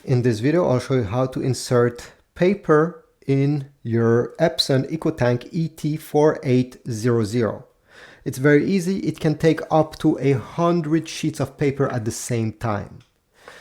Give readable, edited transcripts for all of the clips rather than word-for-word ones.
In this video, I'll show you how to insert paper in your Epson EcoTank ET-4800. It's very easy. It can take up to 100 sheets of paper at the same time.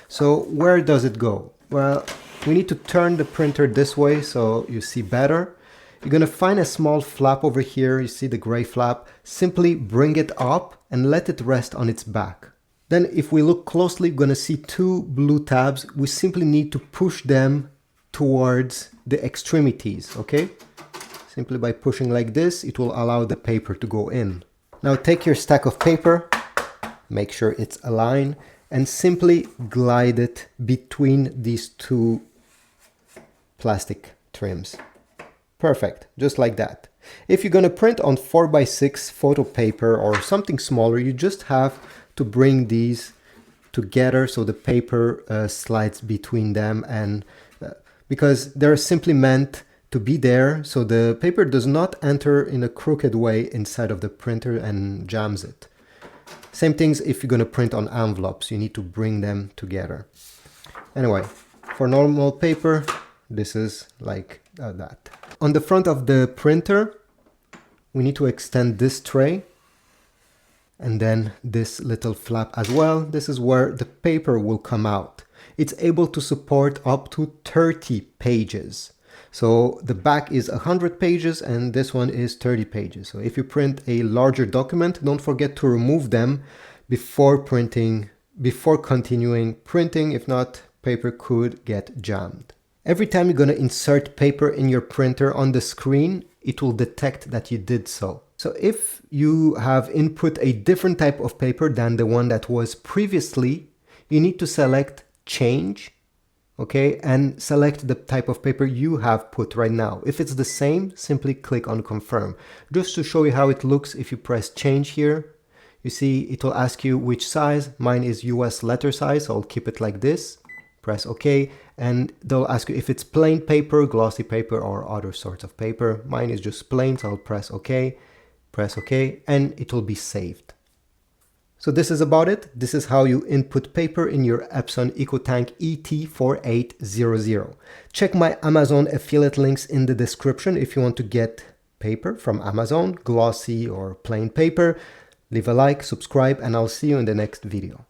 So where does it go? Well, we need to turn the printer this way so you see better. You're going to find a small flap over here. You see the gray flap. Simply bring it up and let it rest on its back. Then if we look closely, we're going to see two blue tabs. We simply need to push them towards the extremities, okay? Simply by pushing like this, it will allow the paper to go in. Now take your stack of paper, make sure it's aligned, and simply glide it between these two plastic trims. Perfect, just like that. If you're going to print on 4x6 photo paper or something smaller, you just have to bring these together so the paper slides between them, and because they're simply meant to be there so the paper does not enter in a crooked way inside of the printer and jams it. Same things if you're going to print on envelopes, you need to bring them together. Anyway, for normal paper, this is like that. On the front of the printer, we need to extend this tray and then this little flap as well. This is where the paper will come out. It's able to support up to 30 pages. So the back is 100 pages and this one is 30 pages. So if you print a larger document, don't forget to remove them before continuing printing. If not, paper could get jammed. Every time you're going to insert paper in your printer on the screen, it will detect that you did so. So if you have input a different type of paper than the one that was previously, you need to select change, okay, and select the type of paper you have put right now. If it's the same, simply click on confirm. Just to show you how it looks, if you press change here, you see it will ask you which size. Mine is US letter size, so I'll keep it like this. Press OK, and they'll ask you if it's plain paper, glossy paper, or other sorts of paper. Mine is just plain, so I'll press OK. Press OK, and it will be saved. So this is about it. This is how you input paper in your Epson EcoTank ET-4800. Check my Amazon affiliate links in the description if you want to get paper from Amazon, glossy or plain paper. Leave a like, subscribe, and I'll see you in the next video.